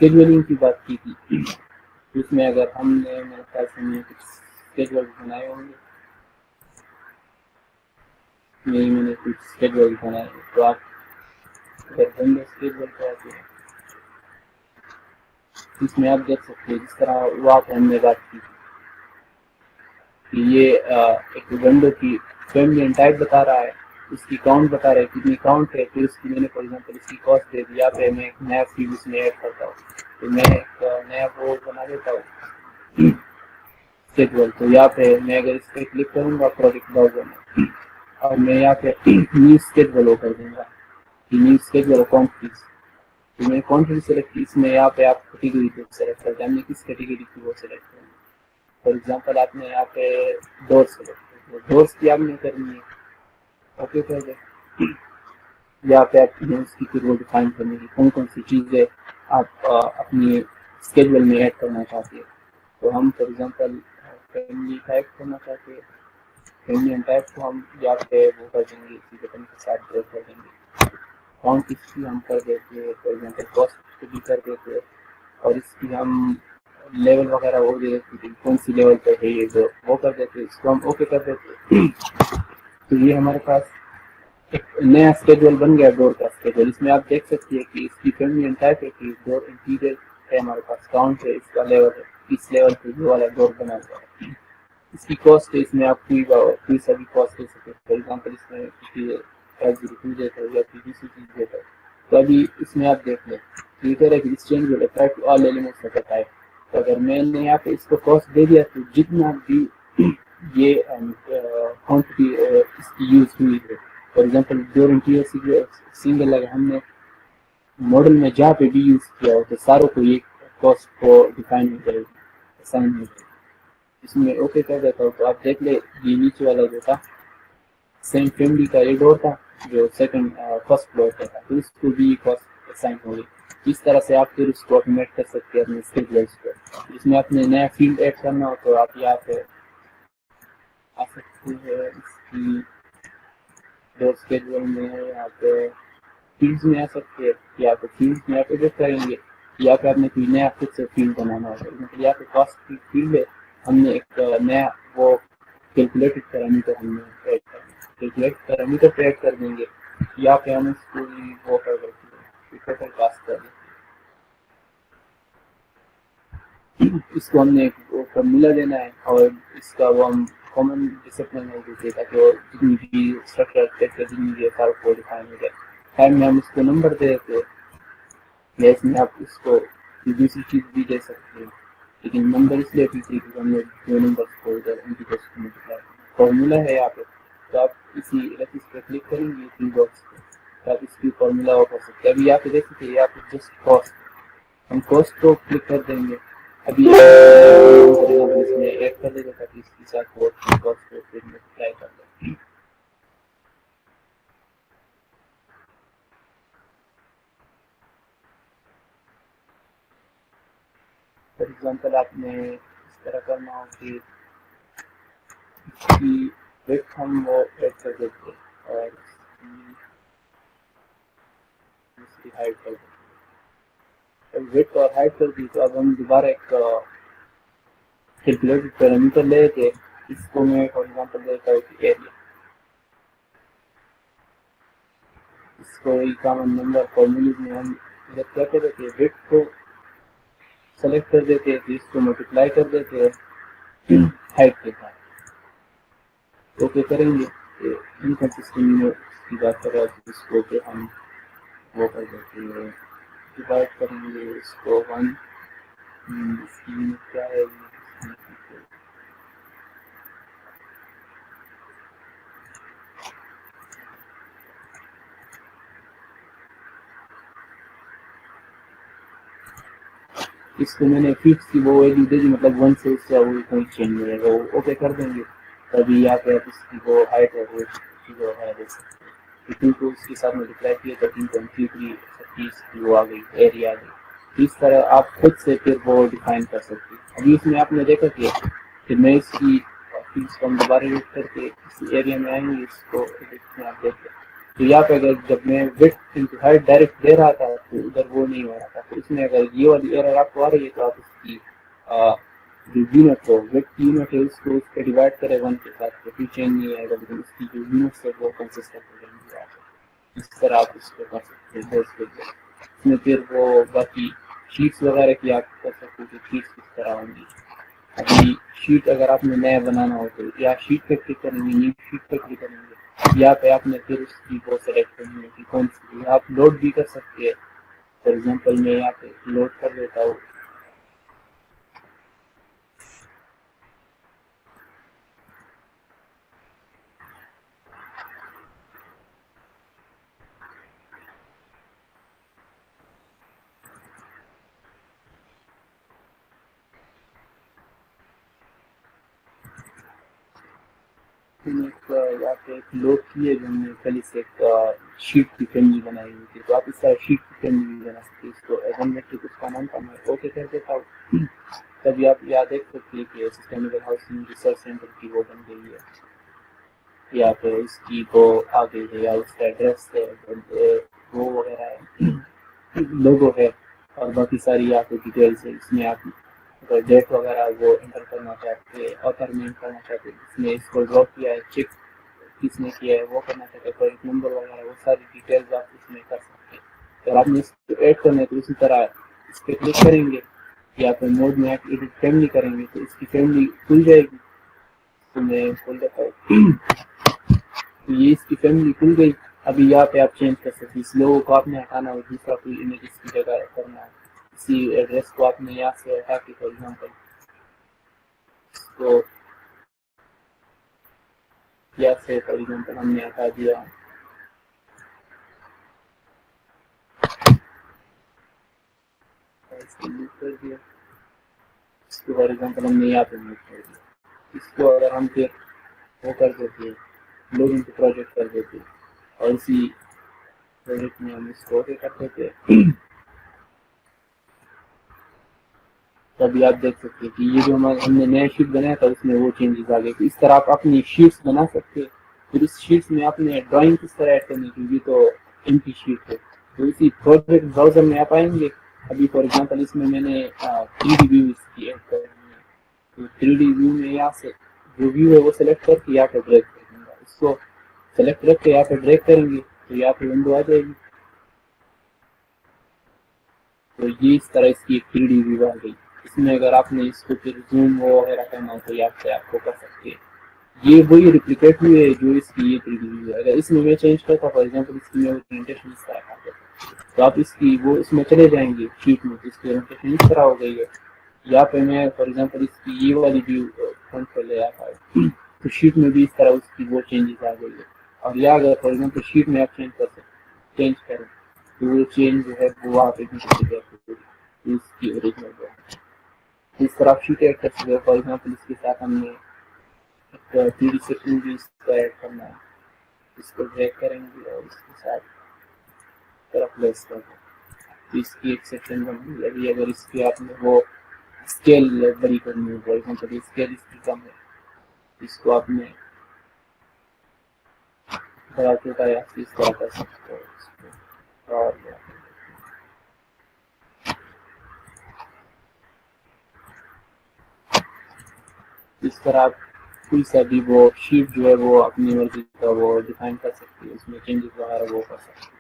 Scheduling کی بات کی تھی، اس میں اگر ہم نے میرے خیال سے میں کچھ اسکیجول بنائے ہوں گے، میں نے کچھ اسکیجول بنائے، تو آپ اگر بندے اسکیجول پہ آتے ہیں اس میں آپ دیکھ سکتے ہیں جس طرح وہ آپ ہم نے بات کی کہ یہ ایک ونڈو کی فیملی اینڈ ٹائپ بتا رہا ہے، اس کی کاؤنٹ بتا رہا ہے کتنی کاؤنٹ ہے، پھر اس کی میں نے فار ایگزامپل اس کی کاسٹ دے دی، یا پہ میں ایک نیا فیلڈ اس میں ایڈ کرتا ہوں، تو میں ایک نیا وہ بنا دیتا ہوں اسکیجول، تو یہاں پہ میں اگر اس پہ کلک کروں گا پروجیکٹ براؤزر میں اور میں یہاں پہ نیو اسکیجول وہ کر دوں گا کہ نیو اسکیجول اکاؤنٹ، تو میں کوانٹٹی سلیکٹ کی، اس میں یہاں پہ آپ کیٹیگری کو سلیکٹ کرتے ہیں، ہم نے کس کیٹیگری کی وہ سلیکٹ کریں، فار ایگزامپل آپ نے یہاں پہ ڈور سلیکٹ کر، ڈورس کی آپ نے کرنی ہے، اوکے کر دیں، یہاں پہ آپ نے اس کی پھر وہ ڈیفائن کرنے کی کون کون سی چیزیں آپ اپنی اسکیجول میں ایڈ کرنا چاہتے ہیں، تو ہم فار ایگزامپل فیملی ٹائپ کرنا چاہتے ہیں، فیملی اینڈ ٹائپ کو ہم یہاں پہ وہ کر دیں گے، اسی بٹن کے ساتھ بریک کر دیں گے، کاؤنٹ اس کی ہم کر دیتے ہیں، فار ایگزامپل کاسٹ بھی کر دیتے ہیں، اور اس کی ہم لیول وغیرہ وہ دے دیتے ہیں کون سی لیول پہ ہے یہ جو وہ کر دیتے ہیں، اس کو ہم اوکے کر دیتے ہیں، تو یہ ہمارے پاس ایک نیا اسکیجول بن گیا ڈور کا اسکیجول، اس میں آپ دیکھ سکتے ہیں کہ اس کی فیملی اینڈ ٹائپ ہے کہ ڈور انٹیریئر ہے، ہمارے پاس کاؤنٹ ہے، اس کا لیول ہے، اس لیول پہ جو والا ڈور بنا ہوا ہے، اس کی کاسٹ ہے، اس میں آپ کوئی سا بھی کاسٹ دے سکتے ہیں، فار ایگزامپل اس میں 502 دیتا ہے یا PVC چیز دیتا ہے، تو ابھی اس میں آپ دیکھ لیں یہ کہہ رہا ہے کہ اس change will apply to all elements of the type, تو اگر میں نے یہاں پہ اس کو کاسٹ دے دیا تو جتنا بھی یہ کوانٹٹی اس کی یوز ہوئی ہے، for example door interior single اگر ہم نے ماڈل میں جہاں پہ بھی یوز کیا ہو تو ساروں کو یہ کاسٹ کو ڈیفائن ہو جائے گی، اسائن ہو جائے گی، اس میں اوکے کر دیتا ہوں، تو آپ دیکھ لیں یہ نیچے والا جو تھا سیم فیملی کا یہ ڈور تھا جو سیکنڈ فرسٹ فلور پہ تھا، تو اس کو بھی کاسٹ اسائن ہو گئی، اس طرح سے آپ پھر اس کو آٹومیٹ کر سکتے ہیں اپنے اسکیجولس پہ، اس میں آپ نے نیا فیلڈ ایڈ کرنا ہو تو آپ یہاں پہ آ سکتے ہیں، اس کی ڈور اسکیجول میں یہاں پہ فیلڈز میں آ سکتے ہیں، یا پہ فیلڈز میں آپ ایڈٹ کریں گے، یا پہ آپ نے کوئی نیا خود سے فیلڈ بنانا ہوگا، مطلب یہاں پہ کاسٹ کی فیلڈ ہے، ہم نے ایک نیا وہ کیلکولیٹڈ پیرامیٹر ہم نے ایڈ کرنا ہے، کیلکولیٹ پیرامیٹر پہ ایڈ کر دیں گے، یا پہ ہم اس کو وہ کر دیتے ہیں ٹوٹل کاسٹ کر دیتے ہیں، اس کو ہم نے ایک فارمولا دینا ہے اور اس کا وہ ہم کامن ڈسپلن ہے دیتے ہیں تاکہ وہ جتنی بھی اسٹرکچر جتنی بھی سارا کو ڈیفائن ہو جائے، ٹائم میں ہم اس کو نمبر دے دیتے ہیں، یا اس میں آپ اس کو دوسری چیز بھی دے سکتے ہیں، لیکن نمبر اس لیے کیونکہ ہم نے دو نمبر کو ادھر انٹیجرس کو ملٹیپلائی فارمولا ہے یہاں پہ، تو آپ اسی لطیف پہ کلک کریں گے تھری باکس پہ تو آپ اس کی فارمولا وہ کر سکتے ہیں، ابھی یہاں پہ دیکھ سکتے ہیں یہاں پہ جسٹ کاسٹ، ہم کاسٹ کو کلک کر دیں گے، ابھی اس میں ایڈ کر دے گا تاکہ اس کے ساتھ کاسٹ کو پھر ملٹیپلائی کر دیں، فار ایگزامپل آپ نے اس طرح کرنا ہو کہ اس کی ویڈتھ ہم وہ ایڈ کر دیتے ہیں اور اس کی ہائٹ کر دیتے ہیں، ویڈتھ اور ہائٹ کر دی تو اب ہم دوبارہ ایک کیلکولیٹڈ پیرامیٹر لے کے اس کو میں فار ایگزامپل دیتا ہوں کہ ایریا، اس کو کامن نمبر فارمولیز میں ہم جب کیا کر دیتے ہیں ویڈتھ کو سلیکٹ کر دیتے ہیں تو اس کو ملٹیپلائی کر دیتے ہیں ہائٹ کے ساتھ، اوکے کریں گے، انکنسسٹنٹ کی بات کر رہا ہے اس کو کہ ہم وہ کر دیتے ہیں ڈیوائڈ کریں گے اس کو 1، اس کی یونٹ کیا ہے، اس کو میں نے فکس کی وہ ویلیو دے دی، مطلب 1 سے اس کا وہ کوئی چینج نہیں رہے گا، وہ اوکے کر دیں گے، تبھی یہاں پہ آپ اس کی وہ ہائٹ ہے وہ جو ہے دیکھ سکتے ہیں، کیونکہ اس کے ساتھ ملٹیپلائی کیا 13.33 کی وہ آ گئی، ایریا آ گئی، اس طرح آپ خود سے پھر وہ ڈیفائن کر سکتے ہیں، ابھی اس میں آپ نے دیکھا کہ پھر میں اس کی فیس کو ہم دوبارہ ایڈٹ کر کے اس ایریا میں آئیں گے، اس کو ایڈٹ میں آپ دیکھ لیں تو یہاں پہ اگر جب میں وڈ انٹو ہائٹ ڈائریکٹ دے رہا تھا تو ادھر وہ نہیں ہو رہا تھا. تو اس میں اگر یہ والی ایرر آپ کو آ رہی ہے تو آپ اس کی جو یونٹ ہو وڈ کی یونٹ ہے اس کو اس پہ ڈیوائڈ کرے 1 کے ساتھ تو پھر چینج نہیں آئے گا, لیکن اس کی جو یونٹس ہے وہ کنسسٹنٹ ہو جائیں گی. آپ اس طرح آپ اس کو کر سکتے ہیں. اس میں پھر وہ باقی شیٹس وغیرہ کی آپ کر سکتے ہیں کہ شیٹس کس طرح ہوں گی. ابھی شیٹ اگر آپ نے نیا بنانا ہو تو یا شیٹ پہ کلک کریں گے, نیو شیٹ پہ کلک کریں گے, یا پہ آپ نے پھر اس کی وہ سلیکٹ کرنی ہے کہ کون سی آپ لوڈ بھی کر سکتے ہیں. فار ایگزامپل میں یہاں پہ لوڈ کر دیتا ہوں. یہاں پہ ایک لوڈ کی ہے جو ہم نے پہلے سے ایک شیٹ کی فیملی بنائی ہوئی تھی, تو آپ اس طرح شیٹ کی فیملی بھی بنا سکتے ہیں. اس کو ایون میٹرک اس کا نام تھا, میں اوکے کر دیتا ہوں. تبھی آپ یاد دیکھ سکتے ہیں کہ سسٹینیبل ہاؤسنگ ریسرچ سینٹر کی وہ بن گئی ہے. یا پھر اس کی وہ آ گئی ہے, یا اس کا ایڈریس ہے, وہ وغیرہ ہے, لوگو ہے, اور باقی ساری یہاں پہ ڈیٹیلس ہے. اس میں آپ اگر ڈیٹ وغیرہ وہ انٹر کرنا چاہتے ہیں, آتھر میں کرنا چاہتے ہیں, اس میں اس کو ڈراپ کیا ہے, چیک کس نے کیا ہے وہ کرنا چاہتے ہیں, پروجیکٹ نمبر وغیرہ وہ ساری ڈیٹیلز آپ اس میں کر سکتے ہیں. اگر آپ نے اس کو ایڈ کرنا ہے تو اسی طرح اس پہ کلک کریں گے, یا پھر موڈ میں آپ ایڈٹ فیملی کریں گے تو اس کی فیملی کھل جائے گی. تو میں کھول دیتا ہوں. تو یہ اس کی فیملی کھل گئی. ابھی یہاں پہ آپ چینج کر سکتے ہیں. اس لوگوں کو آپ نے ہٹانا اور دوسرا کوئی امیج اس کی جگہ کرنا ہے. اسی ایڈریس کو آپ نے یہاں سے ہٹا کے فار ایگزامپل تو یہاں سے فار ایگزامپل ہم نے ہٹا دیا, اس کو یوز کر دیا, اس کو فار ایگزامپل ہم نے یہاں پہ یوز کر دیا. اس کو اگر ہم پھر وہ کر دیتے لوگ ان کو پروجیکٹ کر دیتے اور اسی پروجیکٹ میں ہم اس کو اوکے کر دیتے, تبھی آپ دیکھ سکتے ہیں کہ یہ جو ہم نے نیا شیٹ بنایا تھا اس میں وہ چینجز آ گئے. اس طرح آپ اپنی شیٹس بنا سکتے ہیں. پھر اس شیٹس میں آپ نے ڈرائنگ کس طرح ایڈ کرنی, کیونکہ تو ان کی شیٹ ہے. تو اسی پروجیکٹ براؤزر میں آپ آئیں گے. ابھی فار ایگزامپل اس میں نے 3D ویو اس کی ایڈ کرنی ہے. تو 3D ویو میں یہاں سے جو ویو ہے وہ سلیکٹ کر کے یہاں پہ ڈریگ کر دوں گا. اس کو سلیکٹ رکھ کے یہاں پہ ڈریگ کریں گے تو یہاں پہ ونڈو آ جائے گی. تو یہ اس طرح اس کی ایک 3D ویو آ گئی. اس میں اگر آپ نے اس کو پھر زوم وغیرہ کرنا ہو تو یہاں سے آپ کو کر سکتے ہیں. یہ وہی ریپلیکیٹ ہوئی ہے جو اس کی یہ 3D ویو ہے. اگر اس میں چینج کرتا فار ایگزامپل اس کی میں اورینٹیشن اس طرح کرتا تو آپ اس کی وہ اس میں چلے جائیں گے شیٹ میں, اس کی اورینٹیشن اس طرح ہو گئی ہے. یہاں پہ میں فار ایگزامپل اس کی یہ والی ویو فرنٹ پہ لے آتا ہے تو شیٹ میں بھی اس طرح اس کی وہ چینجز آ گئی ہے. اور یا اگر فار ایگزامپل شیٹ میں آپ چینج کر سکتے چینج کریں تو وہ چینج جو ہے وہ آپ اس کی اوریجنل ہے. اس طرح آپ شیٹ ایڈ کر سکتے ہو. فار ایگزامپل اس کے ساتھ ہم نے 3D سیکشن بھی اس کا ایڈ کرنا ہے. اس کو ڈریگ کریں گے اور اس کے ساتھ طرف پلیس کر دیں. اس کی ایک سیکشن بن گئی. ابھی اگر اس کی آپ نے وہ اسکیل بڑی کرنی ہے, فار ایگزامپل اسکیل اس کی کم ہے, اس کو آپ نے بڑا چھوٹا یا اس طرح کر سکتے ہو. اور اس طرح آپ کوئی سا بھی وہ شیٹ جو ہے وہ اپنی مرضی کا وہ ڈیفائن کر سکتے ہیں, اس میں چینجز وغیرہ وہ کر سکتے ہیں.